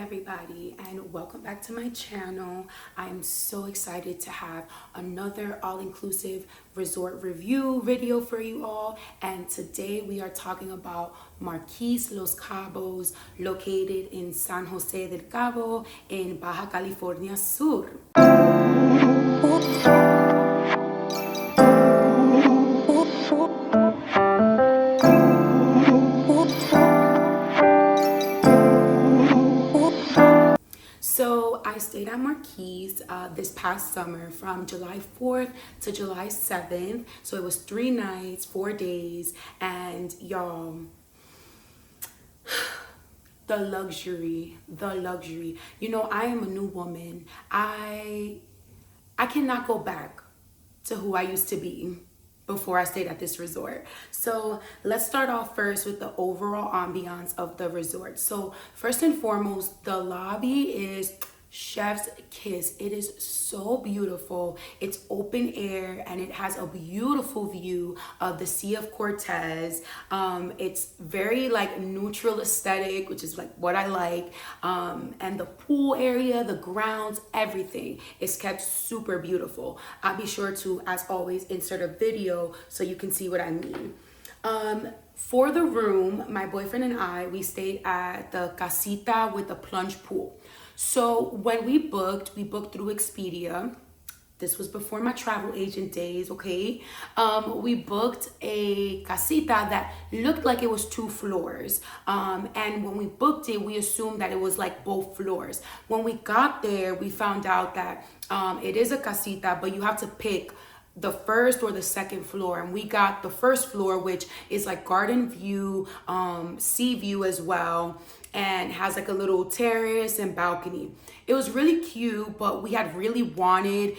everybody, and welcome back to my channel. I am so excited to have another all-inclusive resort review video for you all, and today we are talking about Marquis Los Cabos, located in San Jose del Cabo in Baja California Sur. So I stayed at Marquis this past summer from July 4th to July 7th. So it was 3 nights, 4 days, and y'all, the luxury. You know, I am a new woman. I cannot go back to who I used to be before I stayed at this resort. So let's start off first with the overall ambiance of the resort. So first and foremost, the lobby is chef's kiss. It is so beautiful. It's open air and it has a beautiful view of the Sea of Cortez. It's very like neutral aesthetic, which is like what I like. And the pool area, the grounds, everything is kept super beautiful. I'll be sure to, as always, insert a video so you can see what I mean. For the room, my boyfriend and we stayed at the casita with the plunge pool. So when we booked through Expedia. This was before my travel agent days, okay? We booked a casita that looked like it was 2 floors. And when we booked it, we assumed that it was like both floors. When we got there, we found out that it is a casita, but you have to pick the first or the second floor, and we got the first floor, which is like garden view, sea view as well, and has like a little terrace and balcony. It was really cute, but we had really wanted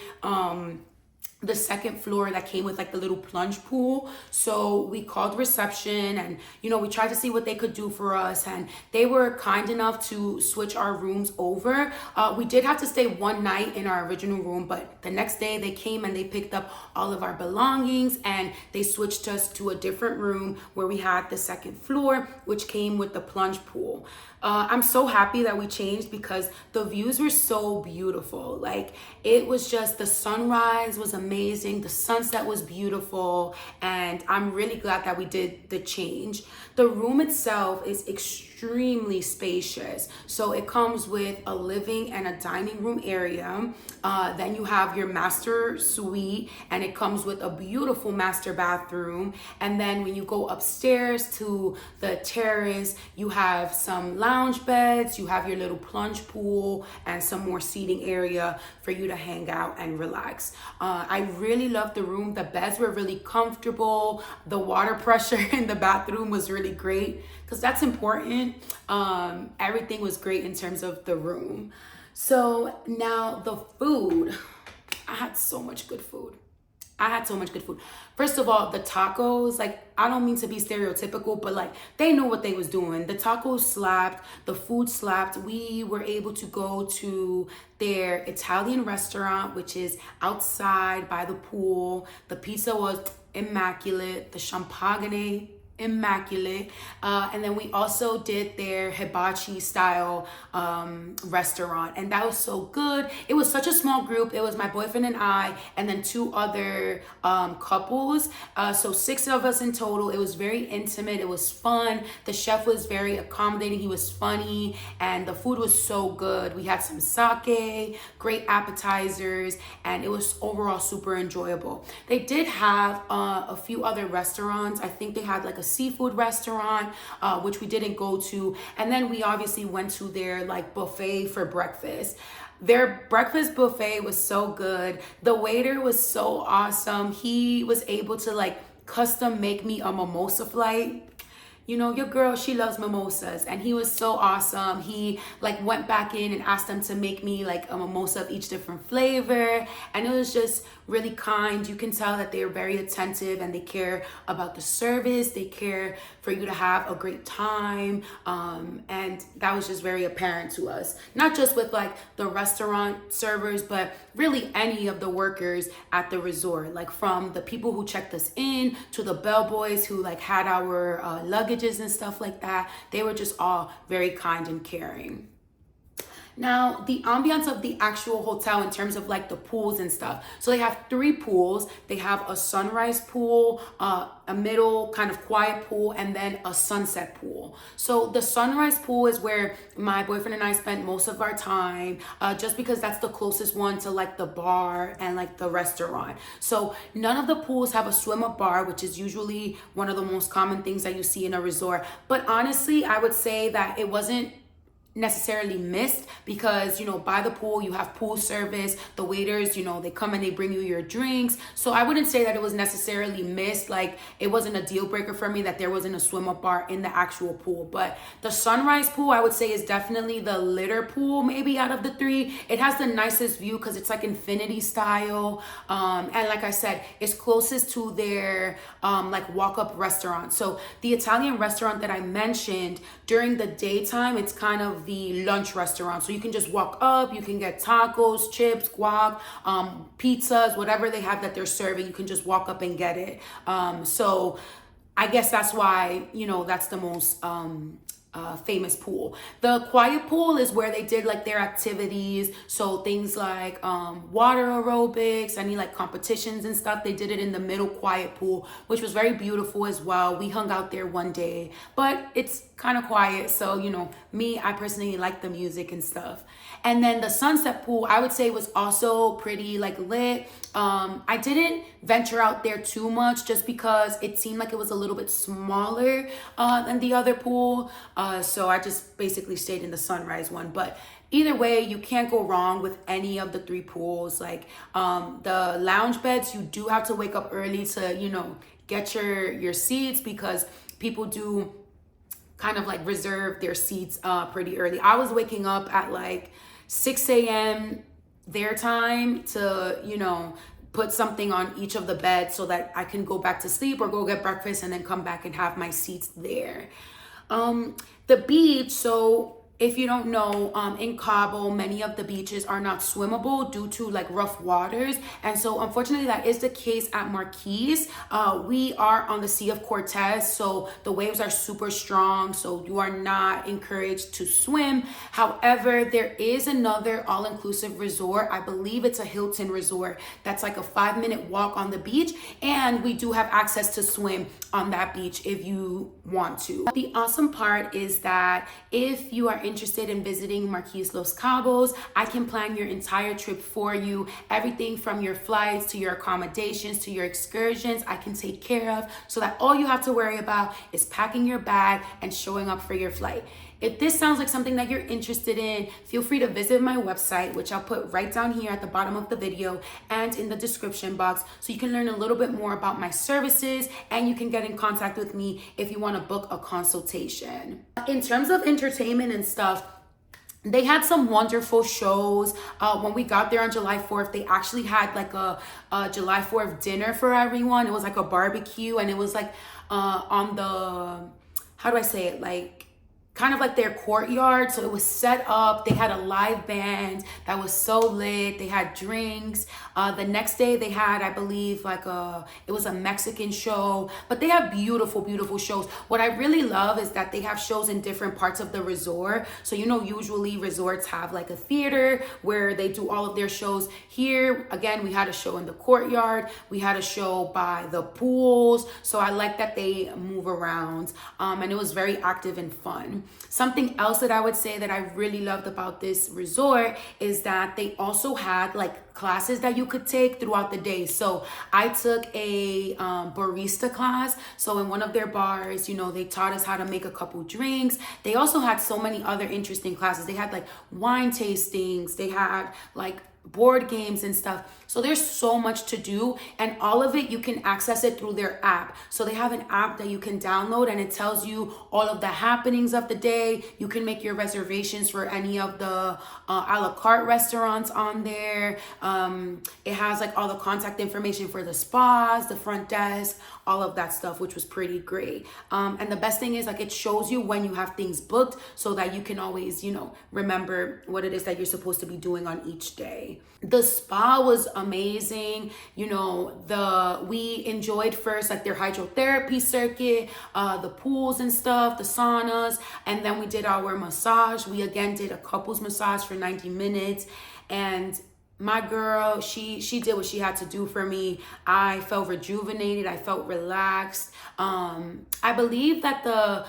the second floor that came with like the little plunge pool. So we called reception and, you know, we tried to see what they could do for us, and they were kind enough to switch our rooms over. We did have to stay 1 night in our original room, but the next day they came and they picked up all of our belongings and they switched us to a different room where we had the second floor, which came with the plunge pool. I'm so happy that we changed because the views were so beautiful. Like, it was just, the sunrise was amazing, the sunset was beautiful, and I'm really glad that we did the change. The room itself is extremely spacious. So it comes with a living and a dining room area. Then you have your master suite, and it comes with a beautiful master bathroom. And then when you go upstairs to the terrace, you have some lounge beds, you have your little plunge pool, and some more seating area for you to hang out and relax. I really loved the room. The beds were really comfortable. The water pressure in the bathroom was really great because that's important. Everything was great in terms of the room. So now the food, I had so much good food. First of all, the tacos, like, I don't mean to be stereotypical, but like, they know what they was doing. The tacos slapped, the food slapped. We were able to go to their Italian restaurant, which is outside by the pool. The pizza was immaculate. The champagne, immaculate. And then we also did their hibachi style restaurant, and that was so good. It was such a small group. It was my boyfriend and then 2 other couples, so 6 of us in total. It was very intimate. It was fun. The chef was very accommodating. He was funny, and the food was so good. We had some sake, great appetizers, and it was overall super enjoyable. They did have a few other restaurants. I think they had like a seafood restaurant, which we didn't go to, and then we obviously went to their like buffet for breakfast. Their breakfast buffet was so good. The waiter was so awesome. He was able to like custom make me a mimosa flight. You know, your girl, she loves mimosas, and he was so awesome. He like went back in and asked them to make me like a mimosa of each different flavor, and it was just really kind. You can tell that they're very attentive and they care about the service. They care for you to have a great time, and that was just very apparent to us. Not just with like the restaurant servers, but really any of the workers at the resort, like from the people who checked us in to the bellboys who like had our luggages and stuff like that. They were just all very kind and caring. Now, the ambiance of the actual hotel in terms of like the pools and stuff. So they have 3 pools. They have a sunrise pool, a middle kind of quiet pool, and then a sunset pool. So the sunrise pool is where my boyfriend and I spent most of our time, just because that's the closest one to like the bar and like the restaurant. So none of the pools have a swim up bar, which is usually one of the most common things that you see in a resort. But honestly, I would say that it wasn't necessarily missed, because by the pool you have pool service. The waiters, they come and they bring you your drinks. So I wouldn't say that it was necessarily missed. Like, it wasn't a deal breaker for me that there wasn't a swim up bar in the actual pool. But the sunrise pool, I would say, is definitely the litter pool, maybe out of the 3. It has the nicest view because it's like infinity style, and like I said, it's closest to their like walk-up restaurant. So the Italian restaurant that I mentioned, during the daytime, it's kind of the lunch restaurant. So you can just walk up, you can get tacos, chips, guac, pizzas, whatever they have that they're serving, you can just walk up and get it. So I guess that's why, that's the most famous pool. The quiet pool is where they did like their activities. So things like water aerobics, any like competitions and stuff. They did it in the middle quiet pool, which was very beautiful as well. We hung out there one day, but it's kind of quiet. So, I personally like the music and stuff. And then the sunset pool, I would say, was also pretty like lit. I didn't venture out there too much just because it seemed like it was a little bit smaller than the other pool. So I just basically stayed in the sunrise one. But either way, you can't go wrong with any of the 3 pools. Like the lounge beds, you do have to wake up early to, get your seats, because people do kind of like reserve their seats pretty early. I was waking up at like 6 a.m. their time to, put something on each of the beds so that I can go back to sleep or go get breakfast and then come back and have my seats there. The beach, so if you don't know, in Cabo, many of the beaches are not swimmable due to like rough waters. And so unfortunately that is the case at Marquis. We are on the Sea of Cortez, so the waves are super strong, so you are not encouraged to swim. However, there is another all-inclusive resort. I believe it's a Hilton resort that's like a 5-minute walk on the beach, and we do have access to swim on that beach if you want to. The awesome part is that if you are interested in visiting Marquis Los Cabos, I can plan your entire trip for you. Everything from your flights to your accommodations to your excursions, I can take care of, so that all you have to worry about is packing your bag and showing up for your flight. If this sounds like something that you're interested in, feel free to visit my website, which I'll put right down here at the bottom of the video and in the description box, so you can learn a little bit more about my services, and you can get in contact with me if you want to book a consultation. In terms of entertainment and stuff, they had some wonderful shows. When we got there on July 4th, they actually had like a July 4th dinner for everyone. It was like a barbecue, and it was like on the, how do I say it, like kind of like their courtyard. So it was set up. They had a live band that was so lit. They had drinks. The next day they had, I believe, like it was a Mexican show. But they have beautiful, beautiful shows. What I really love is that they have shows in different parts of the resort. So, usually resorts have like a theater where they do all of their shows. Here, again, we had a show in the courtyard. We had a show by the pools. So I like that they move around. And it was very active and fun. Something else that I would say that I really loved about this resort is that they also had like classes that you could take throughout the day. So I took a barista class. So in one of their bars, they taught us how to make a couple drinks. They also had so many other interesting classes. They had like wine tastings. They had like board games and stuff. So there's so much to do, and all of it, you can access it through their app. So they have an app that you can download, and it tells you all of the happenings of the day. You can make your reservations for any of the a la carte restaurants on there. It has like all the contact information for the spas, the front desk, all of that stuff, which was pretty great. And the best thing is like it shows you when you have things booked so that you can always, remember what it is that you're supposed to be doing on each day. day. The spa was amazing. You know, we enjoyed first like their hydrotherapy circuit, the pools and stuff, the saunas, and then we did our massage. We again did a couples massage for 90 minutes, and my girl, she did what she had to do for me. I felt rejuvenated. I felt relaxed. I believe that the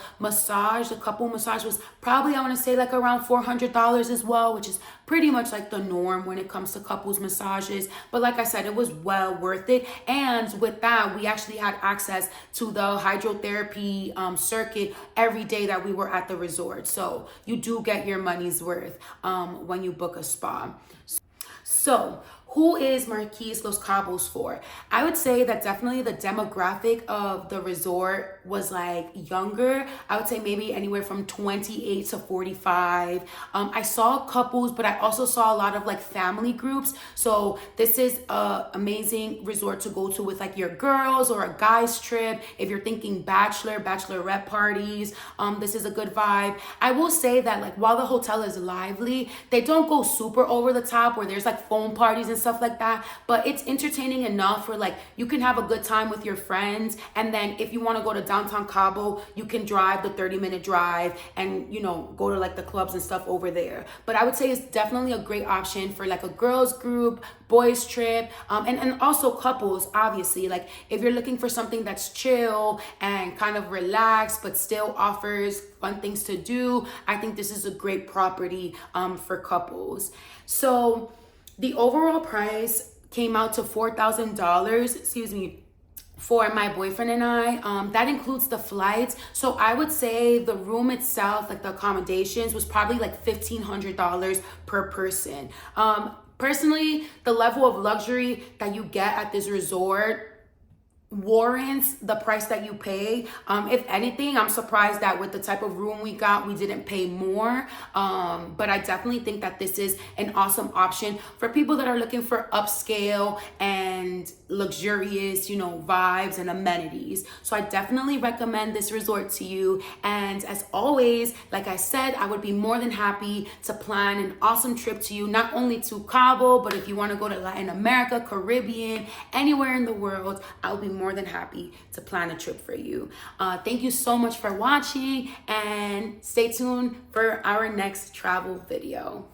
couple massage was probably, I want to say like around $400 as well, which is pretty much like the norm when it comes to couples massages. But like I said, it was well worth it. And with that, we actually had access to the hydrotherapy circuit every day that we were at the resort. So you do get your money's worth when you book a spa. So, who is Marquis Los Cabos for? I would say that definitely the demographic of the resort was like younger. I would say maybe anywhere from 28 to 45. I saw couples, but I also saw a lot of like family groups. So this is an amazing resort to go to with like your girls or a guy's trip. If you're thinking bachelorette parties, this is a good vibe. I will say that like while the hotel is lively, they don't go super over the top where there's like phone parties and stuff like that, but it's entertaining enough where like you can have a good time with your friends. And then if you want to go to downtown Cabo, you can drive the 30-minute drive and, you know, go to like the clubs and stuff over there. But I would say it's definitely a great option for like a girls group, boys trip, and also couples. Obviously, like if you're looking for something that's chill and kind of relaxed but still offers fun things to do, I think this is a great property for couples. So the overall price came out to $4,000, for my boyfriend and I. That includes the flights. So I would say the room itself, like the accommodations, was probably like $1,500 per person. Personally, the level of luxury that you get at this resort warrants the price that you pay. If anything, I'm surprised that with the type of room we got, we didn't pay more. But I definitely think that this is an awesome option for people that are looking for upscale and luxurious, you know, vibes and amenities. So I definitely recommend this resort to you. And as always, like I said, I would be more than happy to plan an awesome trip to you, not only to Cabo, but if you want to go to Latin America, Caribbean, anywhere in the world, I'll be more than happy to plan a trip for you. Thank you so much for watching, and stay tuned for our next travel video.